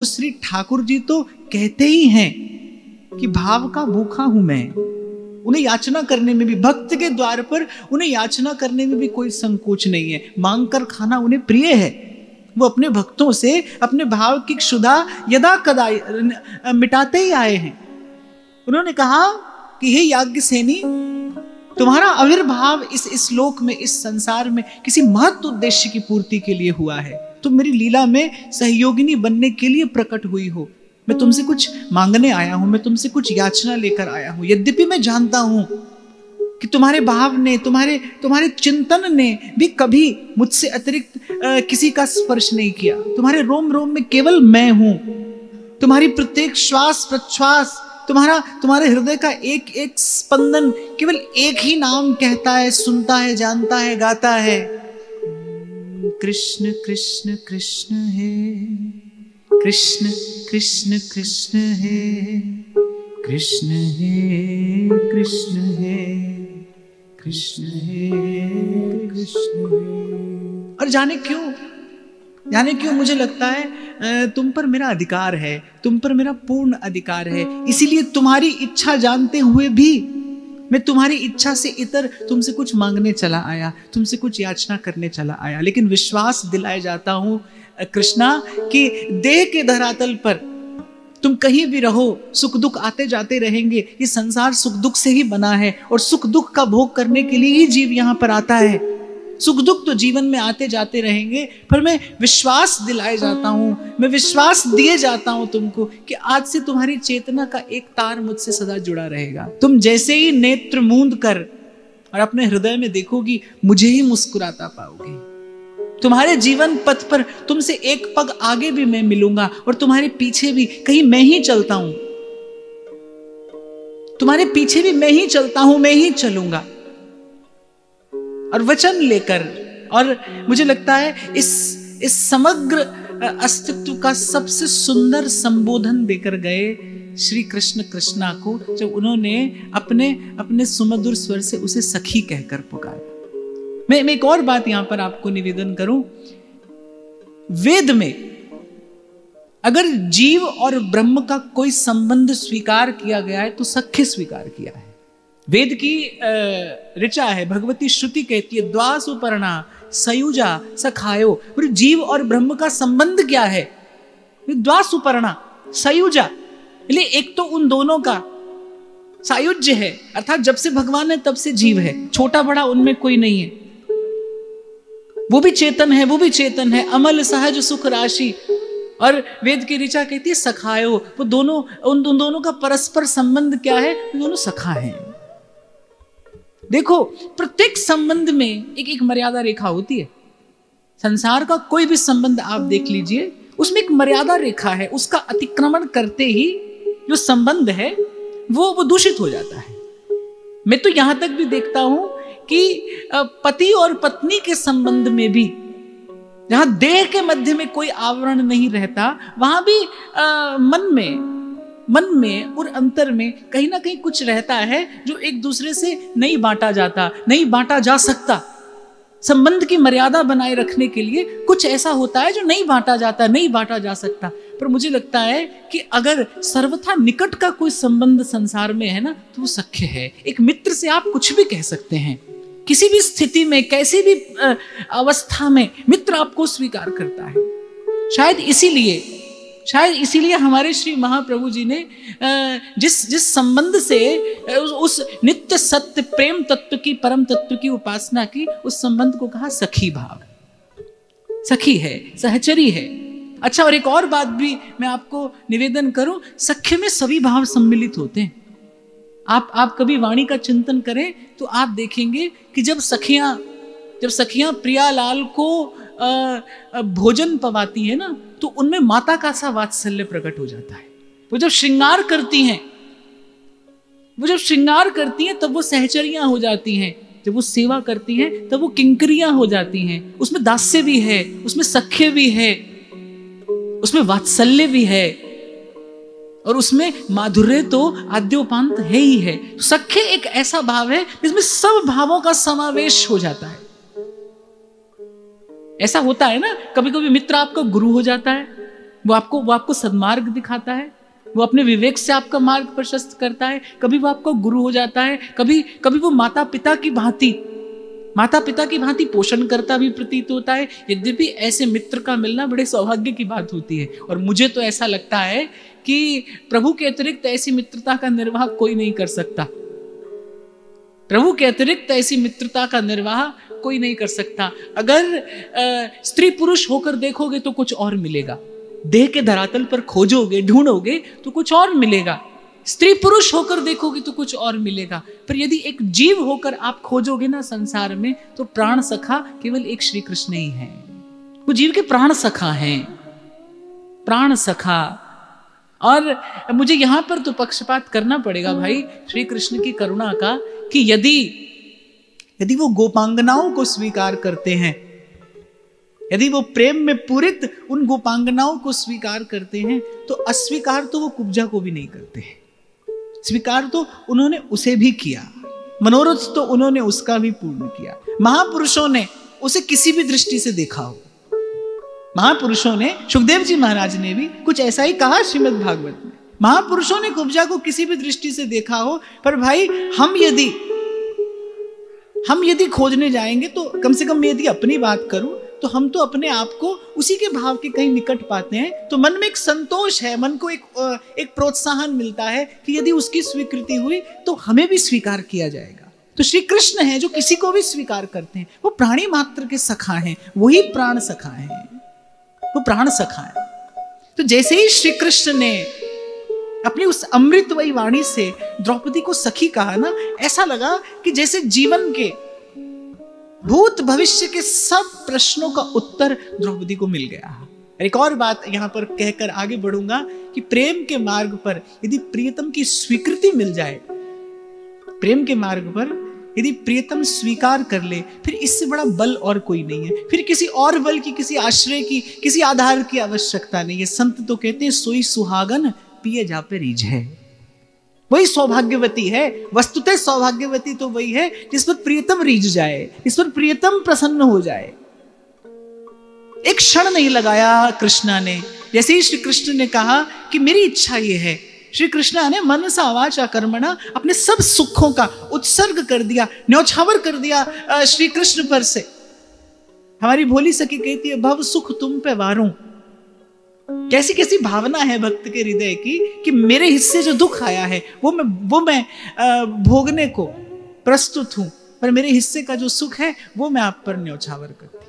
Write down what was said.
श्री ठाकुर जी तो कहते ही हैं कि भाव का भूखा हूं मैं। उन्हें याचना करने में भी, भक्त के द्वार पर उन्हें याचना करने में भी कोई संकोच नहीं है। मांग कर खाना उन्हें प्रिय है। वो अपने भक्तों से अपने भाव की क्षुधा यदा कदा मिटाते ही आए हैं। उन्होंने कहा कि हे याज्ञसेनी, तुम्हारा आविर्भाव इस लोक में, इस संसार में किसी महत्व उद्देश्य की पूर्ति के लिए हुआ है। तुम मेरी लीला में सहयोगिनी बनने के लिए प्रकट हुई हो। मैं तुमसे कुछ मांगने आया हूं, मैं तुमसे कुछ याचना लेकर आया हूं। यद्यपि मैं जानता हूं कि तुम्हारे भाव ने, तुम्हारे चिंतन ने भी कभी मुझसे अतिरिक्त किसी का स्पर्श नहीं किया। तुम्हारे रोम रोम में केवल मैं हूं। तुम्हारी प्रत्येक श्वास प्रश्वास, तुम्हारे हृदय का एक एक स्पंदन केवल एक ही नाम कहता है, सुनता है, जानता है, गाता है, कृष्ण कृष्ण कृष्ण हे, कृष्ण कृष्ण कृष्ण हे, कृष्ण हे कृष्ण हे, कृष्ण हे कृष्ण हे। और जाने क्यों मुझे लगता है तुम पर मेरा अधिकार है, तुम पर मेरा पूर्ण अधिकार है। इसीलिए तुम्हारी इच्छा जानते हुए भी मैं तुम्हारी इच्छा से इतर तुमसे कुछ मांगने चला आया, तुमसे कुछ याचना करने चला आया। लेकिन विश्वास दिलाए जाता हूं कृष्णा कि देह के धरातल पर तुम कहीं भी रहो, सुख दुख आते जाते रहेंगे। ये संसार सुख दुख से ही बना है और सुख दुख का भोग करने के लिए ही जीव यहां पर आता है। सुख दुख तो जीवन में आते जाते रहेंगे, पर मैं विश्वास दिलाए जाता हूं, मैं विश्वास दिए जाता हूं तुमको कि आज से तुम्हारी चेतना का एक तार मुझसे सदा जुड़ा रहेगा। तुम जैसे ही नेत्र मूंद कर और अपने हृदय में देखोगी, मुझे ही मुस्कुराता पाओगी। तुम्हारे जीवन पथ पर तुमसे एक पग आगे भी मैं मिलूंगा और तुम्हारे पीछे भी कहीं मैं ही चलता हूं, तुम्हारे पीछे भी मैं ही चलता हूं, मैं ही चलूंगा। और वचन लेकर, और मुझे लगता है इस समग्र अस्तित्व का सबसे सुंदर संबोधन देकर गए श्री कृष्ण कृष्णा को, जब उन्होंने अपने सुमधुर स्वर से उसे सखी कहकर पुकारा। मैं एक और बात यहां पर आपको निवेदन करूं। वेद में अगर जीव और ब्रह्म का कोई संबंध स्वीकार किया गया है तो सख्य स्वीकार किया है। वेद की ऋचा है, भगवती श्रुति कहती है द्वासुपर्णा सयुजा सखायो। जीव और ब्रह्म का संबंध क्या है? द्वासुपर्णा सयुजा, इसलिए एक तो उन दोनों का सायुज्य है, अर्थात जब से भगवान है तब से जीव है, छोटा बड़ा उनमें कोई नहीं है। वो भी चेतन है, वो भी चेतन है, अमल सहज सुख राशि। और वेद की ऋचा कहती है सखायो, वो दोनों, उन दोनों का परस्पर संबंध क्या है? दोनों सखा हैं। देखो, प्रत्येक संबंध में एक मर्यादा रेखा होती है। संसार का कोई भी संबंध आप देख लीजिए, उसमें एक मर्यादा रेखा है। उसका अतिक्रमण करते ही जो संबंध है वो दूषित हो जाता है। मैं तो यहां तक भी देखता हूं कि पति और पत्नी के संबंध में भी, जहां देह के मध्य में कोई आवरण नहीं रहता, वहां भी मन में और अंतर में कहीं ना कहीं कुछ रहता है जो एक दूसरे से नहीं बांटा जाता, नहीं बांटा जा सकता। संबंध की मर्यादा बनाए रखने के लिए कुछ ऐसा होता है जो नहीं बांटा जाता, नहीं बांटा जा सकता। पर मुझे लगता है कि अगर सर्वथा निकट का कोई संबंध संसार में है ना, तो वो सख्य है। एक मित्र से आप कुछ भी कह सकते हैं, किसी भी स्थिति में, कैसी भी अवस्था में मित्र आपको स्वीकार करता है। शायद इसीलिए हमारे श्री महाप्रभु जी ने जिस संबंध से उस नित्य सत्य प्रेम तत्व की, परम तत्व की उपासना की, उस संबंध को कहा सखी भाव। सखी है, सहचरी है। अच्छा, और एक और बात भी मैं आपको निवेदन करूं, सख्य में सभी भाव सम्मिलित होते हैं। आप कभी वाणी का चिंतन करें तो आप देखेंगे कि जब सखियां प्रियालाल को भोजन पवाती है ना, तो उनमें माता का सा वात्सल्य प्रकट हो जाता है। वो जब श्रृंगार करती हैं तब वो सहचरियां हो जाती हैं, जब वो सेवा करती हैं तब वो किंकरियां हो जाती हैं। उसमें दास्य भी है, उसमें सख्य भी है, उसमें वात्सल्य भी है, और उसमें माधुर्य तो आद्योपांत है ही है। सख्य एक ऐसा भाव है जिसमें सब भावों का समावेश हो जाता है। ऐसा होता है ना, कभी कभी मित्र आपका गुरु हो जाता है, वो आपको सद्मार्ग दिखाता है, वो अपने विवेक से आपका मार्ग प्रशस्त करता है। कभी वो आपका गुरु हो जाता है, कभी वो माता पिता की भांति पोषण करता भी प्रतीत होता है। यद्यपि ऐसे मित्र का मिलना बड़े सौभाग्य की बात होती है, और मुझे तो ऐसा लगता है कि प्रभु के अतिरिक्त ऐसी मित्रता का निर्वाह कोई नहीं कर सकता। प्रभु के अतिरिक्त ऐसी मित्रता का निर्वाह कोई नहीं कर सकता। अगर स्त्री पुरुष होकर देखोगे तो कुछ और मिलेगा, देह के धरातल पर खोजोगे ढूंढोगे तो कुछ और मिलेगा, स्त्री पुरुष होकर देखोगे तो कुछ और मिलेगा। पर यदि एक जीव होकर आप खोजोगे ना संसार में, तो प्राण सखा केवल एक श्री कृष्ण ही है। वो जीव के प्राण सखा हैं, प्राण सखा। और मुझे यहां पर तो पक्षपात करना पड़ेगा भाई श्री कृष्ण की करुणा का, कि यदि वो गोपांगनाओं को स्वीकार करते हैं, यदि वो प्रेम में पूरित उन गोपांगनाओं को स्वीकार करते हैं, तो अस्वीकार तो वो कुब्जा को भी नहीं करते हैं। स्वीकार तो उन्होंने उसे भी किया, मनोरथ तो उन्होंने उसका भी पूर्ण किया। महापुरुषों ने उसे किसी भी दृष्टि से देखा हो, महापुरुषों ने, सुखदेव जी महाराज ने भी कुछ ऐसा ही कहा श्रीमद् भागवत में। महापुरुषों ने कुब्जा को किसी भी दृष्टि से देखा हो, पर भाई हम यदि खोजने जाएंगे, तो कम से कम मैं यदि अपनी बात करूं, तो हम तो अपने आप को उसी के भाव के कहीं निकट पाते हैं। तो मन में एक संतोष है, मन को एक प्रोत्साहन मिलता है कि यदि उसकी स्वीकृति हुई तो हमें भी स्वीकार किया जाएगा। तो श्री कृष्ण है जो किसी को भी स्वीकार करते हैं, वो प्राणी मात्र के सखा हैं, वही प्राण सखा हैं, वो प्राण सखा है। तो जैसे ही श्री कृष्ण ने अपनी उस अमृतमयी वाणी से द्रौपदी को सखी कहा ना, ऐसा लगा कि जैसे जीवन के भूत भविष्य के सब प्रश्नों का उत्तर द्रौपदी को मिल गया। एक और बात यहां पर कहकर आगे बढ़ूंगा कि प्रेम के मार्ग पर यदि प्रियतम की स्वीकृति मिल जाए, प्रेम के मार्ग पर यदि प्रियतम स्वीकार कर ले, फिर इससे बड़ा बल और कोई नहीं है। फिर किसी और बल की, किसी आश्रय की, किसी आधार की आवश्यकता नहीं है। संत तो कहते हैं सोई सुहागन पिए जा पे रीझ है। वही सौभाग्यवती है, वस्तुतः सौभाग्यवती तो वही है जिस पर प्रियतम रीझ जाए, जिस पर प्रियतम प्रसन्न हो जाए। एक क्षण नहीं लगाया कृष्णा ने। जैसे ही श्री कृष्ण ने कहा कि मेरी इच्छा ये है, श्री कृष्ण ने मनसा वाचा कर्मणा अपने सब सुखों का उत्सर्ग कर दिया, न्यौछावर कर दिया श्री कृष्ण पर से। हमारी भोली सखी कहती है, भव सुख तुम पे वारूं। कैसी कैसी भावना है भक्त के हृदय की कि मेरे हिस्से जो दुख आया है वो मैं भोगने को प्रस्तुत हूं, पर मेरे हिस्से का जो सुख है वो मैं आप पर न्यौछावर करती।